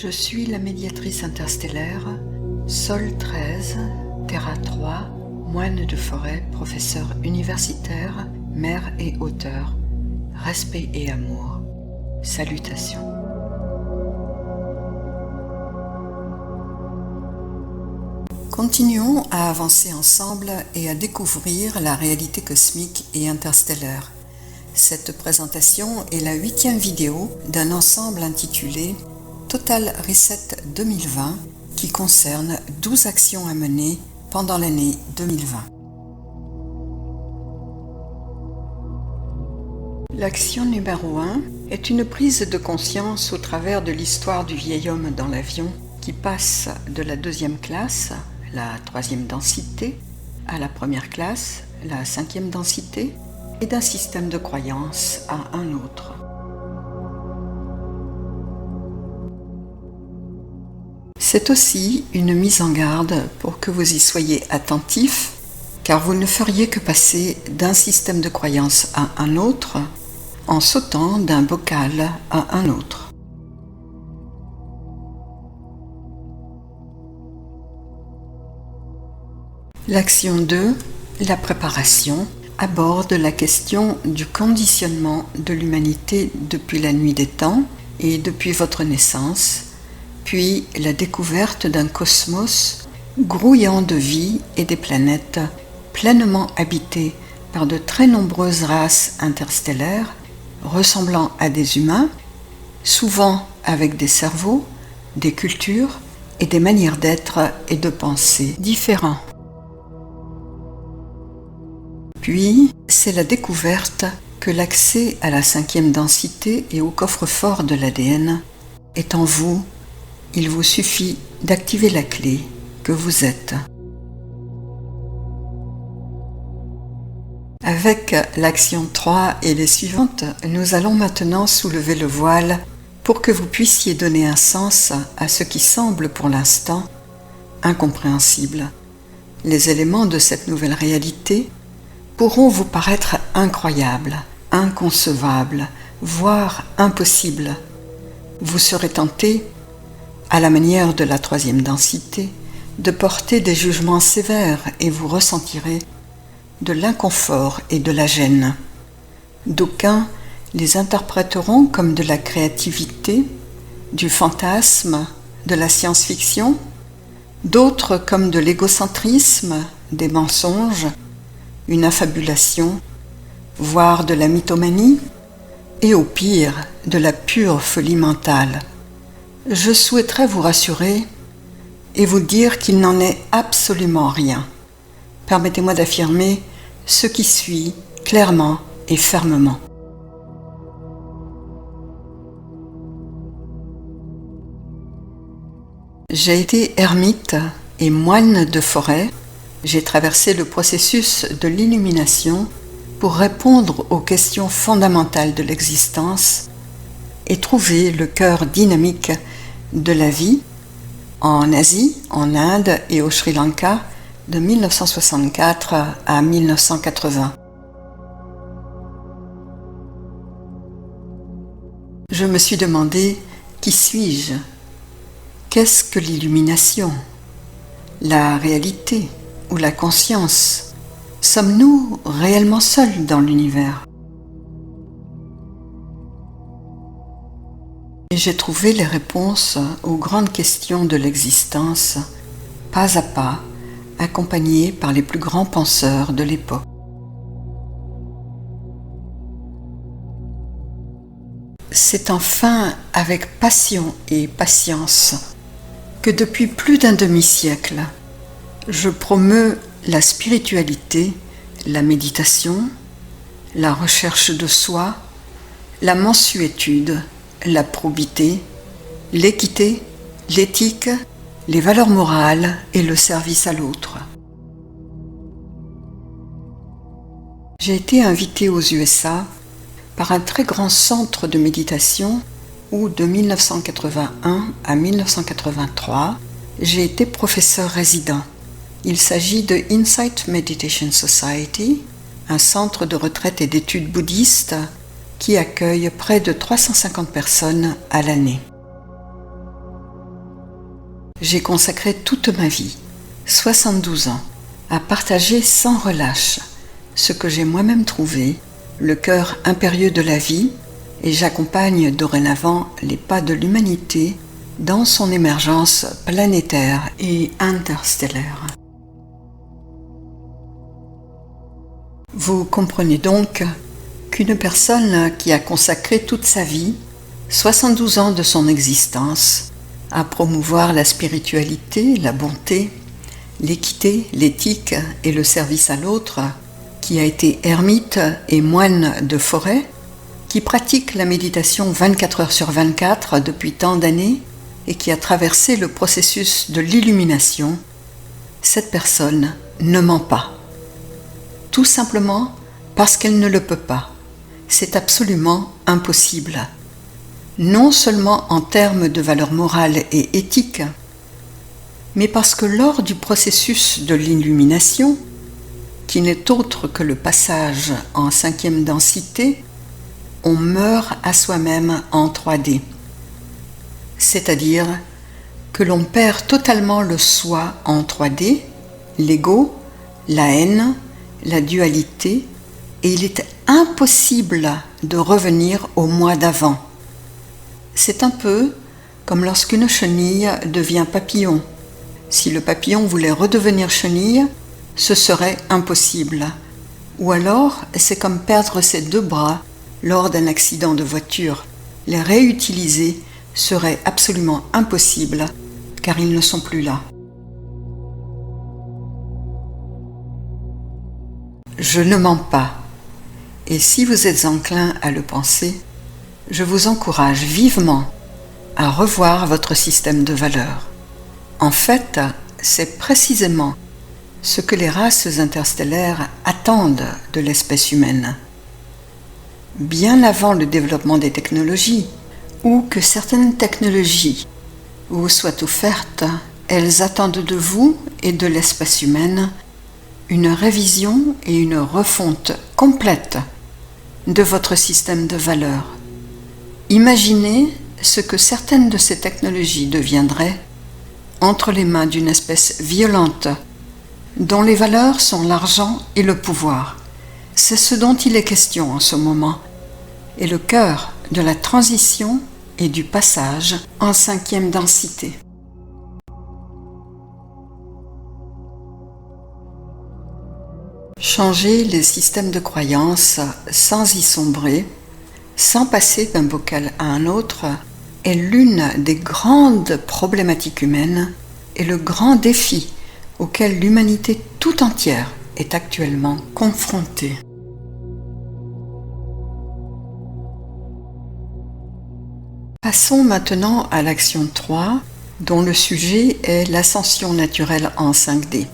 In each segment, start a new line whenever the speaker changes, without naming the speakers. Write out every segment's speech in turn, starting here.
Je suis la médiatrice interstellaire, Sol 13, Terra 3, moine de forêt, professeur universitaire, mère et auteur. Respect et amour. Salutations. Continuons à avancer ensemble et à découvrir la réalité cosmique et interstellaire. Cette présentation est la 8e vidéo d'un ensemble intitulé Total Reset 2020 qui concerne 12 actions à mener pendant l'année 2020. L'action numéro 1 est une prise de conscience au travers de l'histoire du vieil homme dans l'avion qui passe de la 2e classe, la 3e densité, à la 1re classe, la 5e densité, et d'un système de croyance à un autre. C'est aussi une mise en garde pour que vous y soyez attentifs, car vous ne feriez que passer d'un système de croyance à un autre en sautant d'un bocal à un autre. L'action 2, la préparation, aborde la question du conditionnement de l'humanité depuis la nuit des temps et depuis votre naissance, puis la découverte d'un cosmos grouillant de vie et des planètes pleinement habitées par de très nombreuses races interstellaires ressemblant à des humains, souvent avec des cerveaux, des cultures et des manières d'être et de penser différents. Puis, c'est la découverte que l'accès à la 5e densité et au coffre-fort de l'ADN est en vous. Il vous suffit d'activer la clé que vous êtes. Avec l'action 3 et les suivantes, nous allons maintenant soulever le voile pour que vous puissiez donner un sens à ce qui semble pour l'instant incompréhensible. Les éléments de cette nouvelle réalité pourront vous paraître incroyables, inconcevables, voire impossibles. Vous serez tenté, à la manière de la 3e densité, de porter des jugements sévères et vous ressentirez de l'inconfort et de la gêne. D'aucuns les interpréteront comme de la créativité, du fantasme, de la science-fiction, d'autres comme de l'égocentrisme, des mensonges, une affabulation, voire de la mythomanie, et au pire, de la pure folie mentale. Je souhaiterais vous rassurer et vous dire qu'il n'en est absolument rien. Permettez-moi d'affirmer ce qui suit clairement et fermement. J'ai été ermite et moine de forêt. J'ai traversé le processus de l'illumination pour répondre aux questions fondamentales de l'existence et trouver le cœur dynamique de la vie en Asie, en Inde et au Sri Lanka de 1964 à 1980. Je me suis demandé, qui suis-je? Qu'est-ce que l'illumination? La réalité ou la conscience? Sommes-nous réellement seuls dans l'univers? Et j'ai trouvé les réponses aux grandes questions de l'existence, pas à pas, accompagnées par les plus grands penseurs de l'époque. C'est enfin avec passion et patience que depuis plus d'un demi-siècle, je promeus la spiritualité, la méditation, la recherche de soi, la mansuétude, la probité, l'équité, l'éthique, les valeurs morales et le service à l'autre. J'ai été invitée aux USA par un très grand centre de méditation où de 1981 à 1983, j'ai été professeur résident. Il s'agit de Insight Meditation Society, un centre de retraite et d'études bouddhistes qui accueille près de 350 personnes à l'année. J'ai consacré toute ma vie, 72 ans, à partager sans relâche ce que j'ai moi-même trouvé, le cœur impérieux de la vie, et j'accompagne dorénavant les pas de l'humanité dans son émergence planétaire et interstellaire. Vous comprenez donc qu'une personne qui a consacré toute sa vie, 72 ans de son existence, à promouvoir la spiritualité, la bonté, l'équité, l'éthique et le service à l'autre, qui a été ermite et moine de forêt, qui pratique la méditation 24 heures sur 24 depuis tant d'années et qui a traversé le processus de l'illumination, cette personne ne ment pas. Tout simplement parce qu'elle ne le peut pas. C'est absolument impossible. Non seulement en termes de valeur morale et éthique, mais parce que lors du processus de l'illumination, qui n'est autre que le passage en 5e densité, on meurt à soi-même en 3D. C'est-à-dire que l'on perd totalement le soi en 3D, l'ego, la haine, la dualité, et il est impossible de revenir au moi d'avant. C'est un peu comme lorsqu'une chenille devient papillon. Si le papillon voulait redevenir chenille, ce serait impossible. Ou alors, c'est comme perdre ses 2 bras lors d'un accident de voiture. Les réutiliser serait absolument impossible, car ils ne sont plus là. Je ne mens pas, et si vous êtes enclin à le penser, je vous encourage vivement à revoir votre système de valeurs. En fait, c'est précisément ce que les races interstellaires attendent de l'espèce humaine. Bien avant le développement des technologies, ou que certaines technologies vous soient offertes, elles attendent de vous et de l'espèce humaine une révision et une refonte complète de votre système de valeurs. Imaginez ce que certaines de ces technologies deviendraient entre les mains d'une espèce violente dont les valeurs sont l'argent et le pouvoir. C'est ce dont il est question en ce moment, et le cœur de la transition et du passage en 5e densité. Changer les systèmes de croyances sans y sombrer, sans passer d'un bocal à un autre, est l'une des grandes problématiques humaines et le grand défi auquel l'humanité tout entière est actuellement confrontée. Passons maintenant à l'action 3, dont le sujet est l'ascension naturelle en 5D.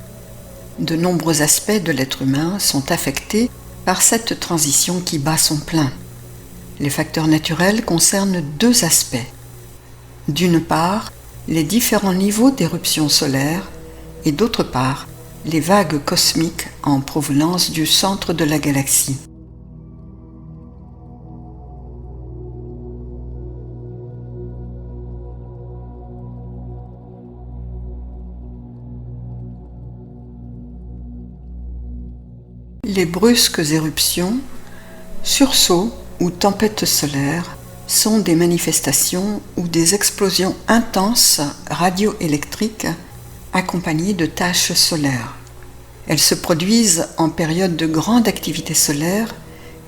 De nombreux aspects de l'être humain sont affectés par cette transition qui bat son plein. Les facteurs naturels concernent 2 aspects. D'une part, les différents niveaux d'éruption solaire et d'autre part, les vagues cosmiques en provenance du centre de la galaxie. Les brusques éruptions, sursauts ou tempêtes solaires sont des manifestations ou des explosions intenses radioélectriques accompagnées de taches solaires. Elles se produisent en période de grande activité solaire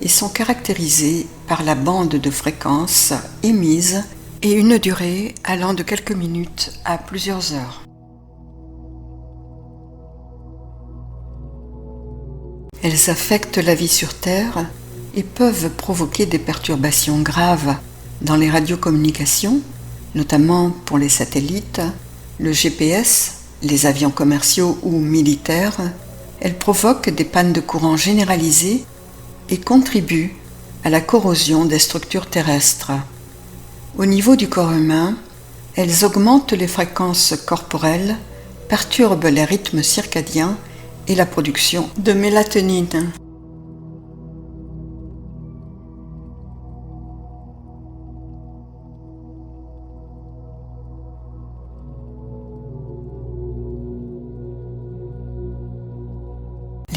et sont caractérisées par la bande de fréquences émise et une durée allant de quelques minutes à plusieurs heures. Elles affectent la vie sur Terre et peuvent provoquer des perturbations graves dans les radiocommunications, notamment pour les satellites, le GPS, les avions commerciaux ou militaires. Elles provoquent des pannes de courant généralisées et contribuent à la corrosion des structures terrestres. Au niveau du corps humain, elles augmentent les fréquences corporelles, perturbent les rythmes circadiens et la production de mélatonine.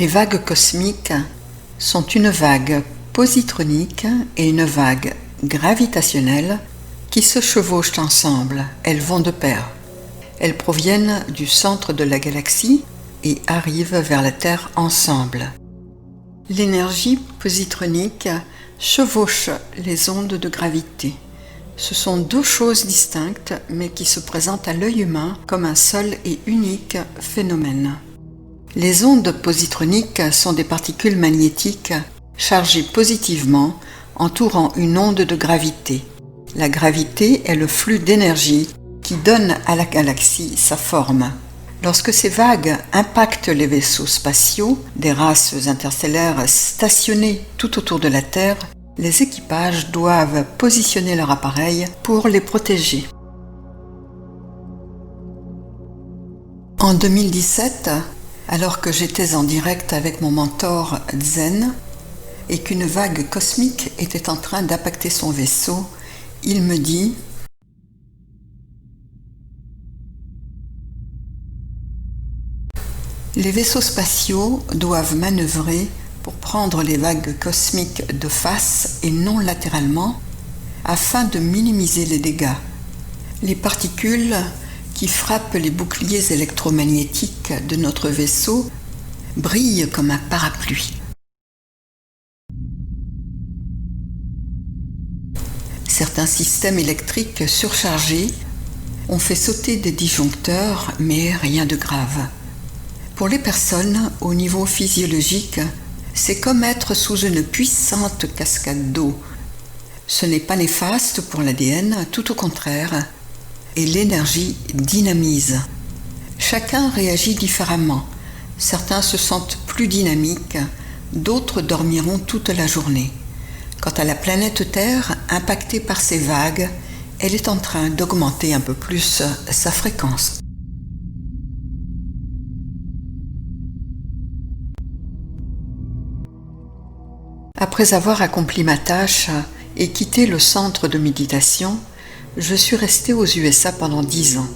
Les vagues cosmiques sont une vague positronique et une vague gravitationnelle qui se chevauchent ensemble, elles vont de pair. Elles proviennent du centre de la galaxie et arrivent vers la Terre ensemble. L'énergie positronique chevauche les ondes de gravité. Ce sont deux choses distinctes mais qui se présentent à l'œil humain comme un seul et unique phénomène. Les ondes positroniques sont des particules magnétiques chargées positivement entourant une onde de gravité. La gravité est le flux d'énergie qui donne à la galaxie sa forme. Lorsque ces vagues impactent les vaisseaux spatiaux des races interstellaires stationnés tout autour de la Terre, les équipages doivent positionner leur appareil pour les protéger. En 2017, alors que j'étais en direct avec mon mentor Zen et qu'une vague cosmique était en train d'impacter son vaisseau, il me dit « Les vaisseaux spatiaux doivent manœuvrer pour prendre les vagues cosmiques de face et non latéralement afin de minimiser les dégâts. Les particules qui frappent les boucliers électromagnétiques de notre vaisseau brillent comme un parapluie. Certains systèmes électriques surchargés ont fait sauter des disjoncteurs, mais rien de grave. Pour les personnes au niveau physiologique, c'est comme être sous une puissante cascade d'eau. Ce n'est pas néfaste pour l'ADN, tout au contraire, et l'énergie dynamise. Chacun réagit différemment. Certains se sentent plus dynamiques, d'autres dormiront toute la journée. Quant à la planète Terre, impactée par ces vagues, elle est en train d'augmenter un peu plus sa fréquence. Après avoir accompli ma tâche et quitté le centre de méditation, je suis restée aux USA pendant 10 ans.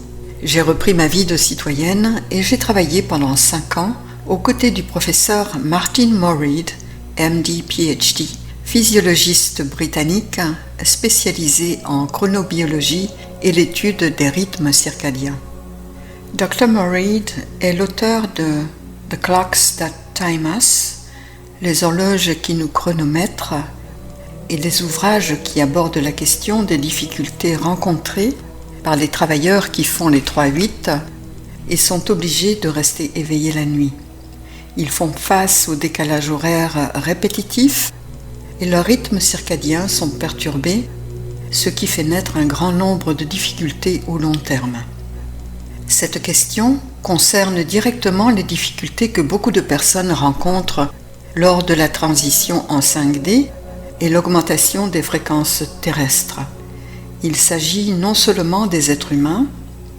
J'ai repris ma vie de citoyenne et j'ai travaillé pendant 5 ans aux côtés du professeur Martin Morehead, MD, PhD, physiologiste britannique spécialisé en chronobiologie et l'étude des rythmes circadiens. Dr. Morehead est l'auteur de The Clocks That Time Us, les horloges qui nous chronomètrent, et les ouvrages qui abordent la question des difficultés rencontrées par les travailleurs qui font les 3-8 et sont obligés de rester éveillés la nuit. Ils font face au décalage horaire répétitif et leurs rythmes circadiens sont perturbés, ce qui fait naître un grand nombre de difficultés au long terme. Cette question concerne directement les difficultés que beaucoup de personnes rencontrent lors de la transition en 5D et l'augmentation des fréquences terrestres. Il s'agit non seulement des êtres humains,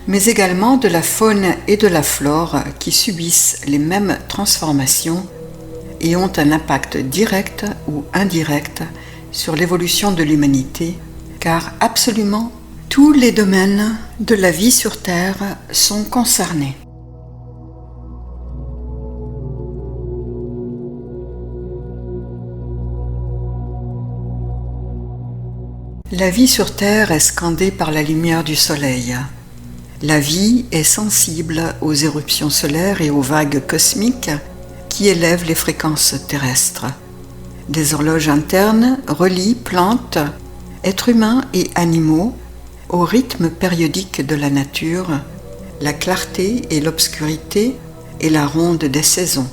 mais également de la faune et de la flore qui subissent les mêmes transformations et ont un impact direct ou indirect sur l'évolution de l'humanité, car absolument tous les domaines de la vie sur Terre sont concernés. La vie sur Terre est scandée par la lumière du soleil. La vie est sensible aux éruptions solaires et aux vagues cosmiques qui élèvent les fréquences terrestres. Des horloges internes relient plantes, êtres humains et animaux au rythme périodique de la nature, la clarté et l'obscurité et la ronde des saisons.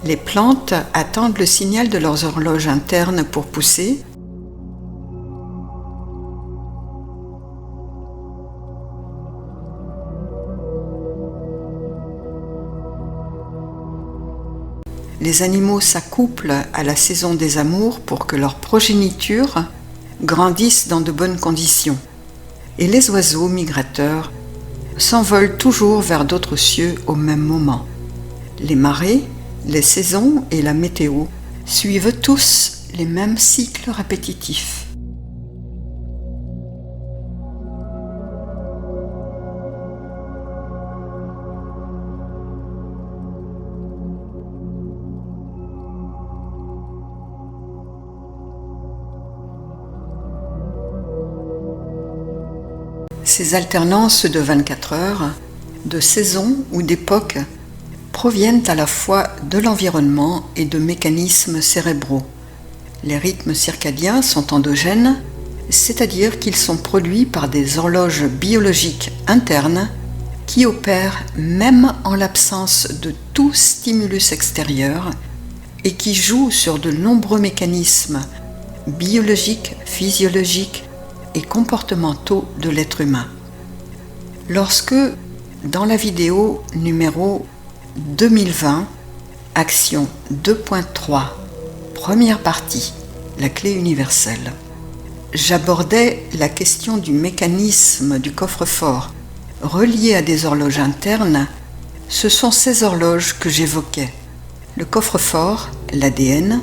Les plantes attendent le signal de leurs horloges internes pour pousser. Les animaux s'accouplent à la saison des amours pour que leur progéniture grandisse dans de bonnes conditions. Et les oiseaux migrateurs s'envolent toujours vers d'autres cieux au même moment. Les marées, les saisons et la météo suivent tous les mêmes cycles répétitifs. Ces alternances de 24 heures, de saisons ou d'époques proviennent à la fois de l'environnement et de mécanismes cérébraux. Les rythmes circadiens sont endogènes, c'est-à-dire qu'ils sont produits par des horloges biologiques internes qui opèrent même en l'absence de tout stimulus extérieur et qui jouent sur de nombreux mécanismes biologiques, physiologiques et comportementaux de l'être humain. Lorsque, dans la vidéo numéro 2020, action 2.3, première partie, la clé universelle, j'abordais la question du mécanisme du coffre-fort relié à des horloges internes, ce sont ces horloges que j'évoquais. Le coffre-fort, l'ADN,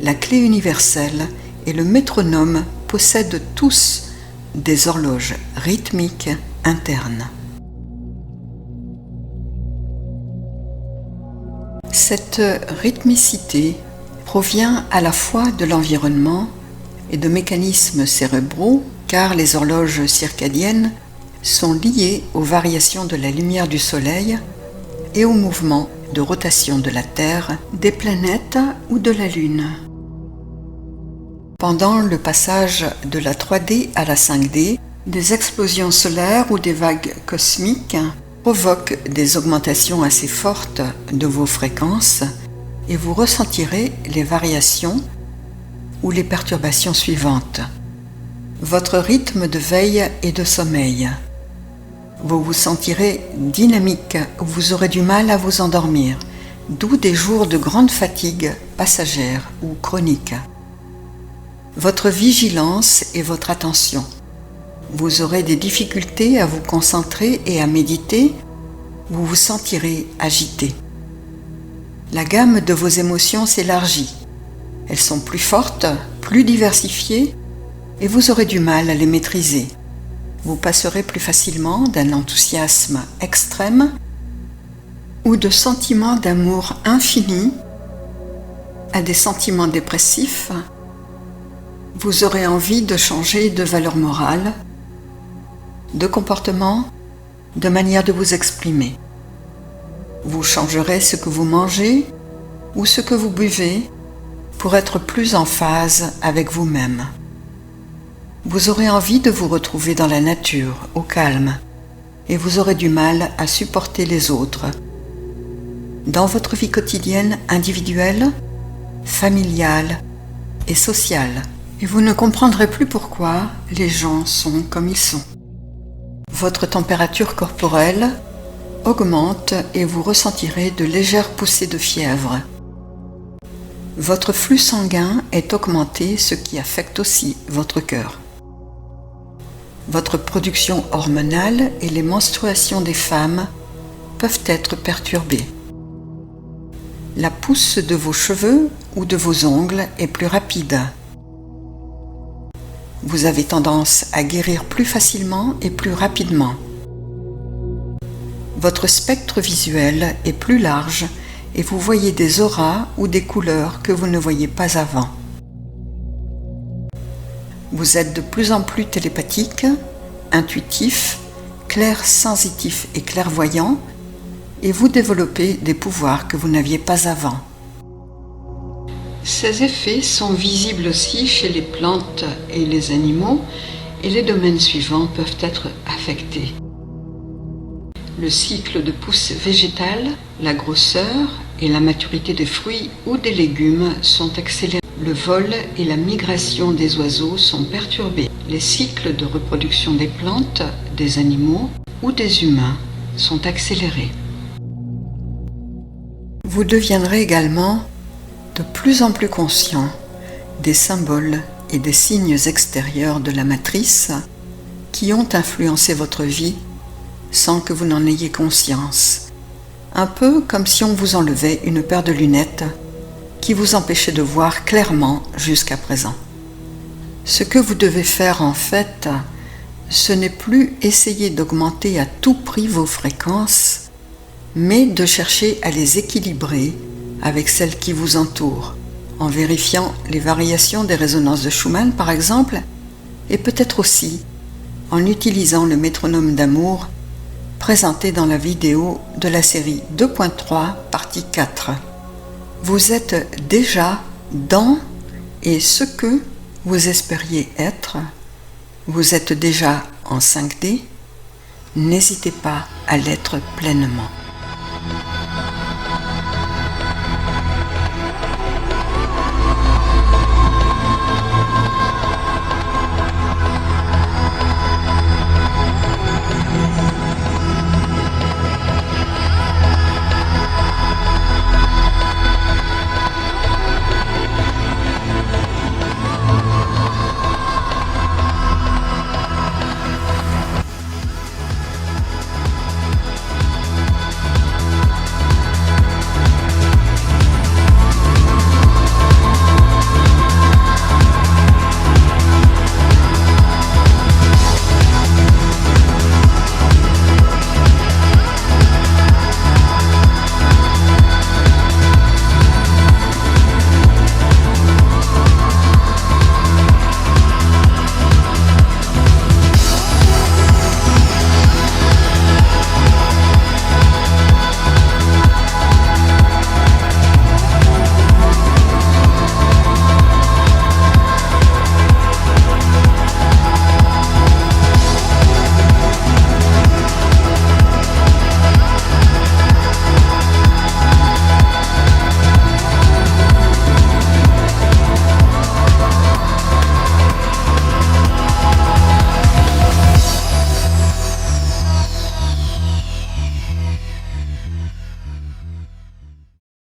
la clé universelle et le métronome possèdent tous des horloges rythmiques internes. Cette rythmicité provient à la fois de l'environnement et de mécanismes cérébraux, car les horloges circadiennes sont liées aux variations de la lumière du Soleil et au mouvement de rotation de la Terre, des planètes ou de la Lune. Pendant le passage de la 3D à la 5D, des explosions solaires ou des vagues cosmiques provoquent des augmentations assez fortes de vos fréquences et vous ressentirez les variations ou les perturbations suivantes. Votre rythme de veille et de sommeil. Vous vous sentirez dynamique, vous aurez du mal à vous endormir, d'où des jours de grande fatigue passagère ou chronique. Votre vigilance et votre attention. Vous aurez des difficultés à vous concentrer et à méditer, vous vous sentirez agité. La gamme de vos émotions s'élargit. Elles sont plus fortes, plus diversifiées, et vous aurez du mal à les maîtriser. Vous passerez plus facilement d'un enthousiasme extrême ou de sentiments d'amour infini à des sentiments dépressifs. Vous aurez envie de changer de valeur morale, de comportement, de manière de vous exprimer. Vous changerez ce que vous mangez ou ce que vous buvez pour être plus en phase avec vous-même. Vous aurez envie de vous retrouver dans la nature, au calme, et vous aurez du mal à supporter les autres. Dans votre vie quotidienne individuelle, familiale et sociale, et vous ne comprendrez plus pourquoi les gens sont comme ils sont. Votre température corporelle augmente et vous ressentirez de légères poussées de fièvre. Votre flux sanguin est augmenté, ce qui affecte aussi votre cœur. Votre production hormonale et les menstruations des femmes peuvent être perturbées. La pousse de vos cheveux ou de vos ongles est plus rapide. Vous avez tendance à guérir plus facilement et plus rapidement. Votre spectre visuel est plus large et vous voyez des auras ou des couleurs que vous ne voyiez pas avant. Vous êtes de plus en plus télépathique, intuitif, clairsensitif et clairvoyant, et vous développez des pouvoirs que vous n'aviez pas avant. Ces effets sont visibles aussi chez les plantes et les animaux, et les domaines suivants peuvent être affectés. Le cycle de pousse végétale, la grosseur, et la maturité des fruits ou des légumes sont accélérés. Le vol et la migration des oiseaux sont perturbés. Les cycles de reproduction des plantes, des animaux ou des humains sont accélérés. Vous deviendrez également de plus en plus conscient des symboles et des signes extérieurs de la matrice qui ont influencé votre vie sans que vous n'en ayez conscience. Un peu comme si on vous enlevait une paire de lunettes qui vous empêchait de voir clairement jusqu'à présent. Ce que vous devez faire en fait, ce n'est plus essayer d'augmenter à tout prix vos fréquences, mais de chercher à les équilibrer avec celles qui vous entourent, en vérifiant les variations des résonances de Schumann par exemple, et peut-être aussi en utilisant le métronome d'amour présenté dans la vidéo de la série 2.3 partie 4. Vous êtes déjà dans et ce que vous espériez être, vous êtes déjà en 5D, n'hésitez pas à l'être pleinement.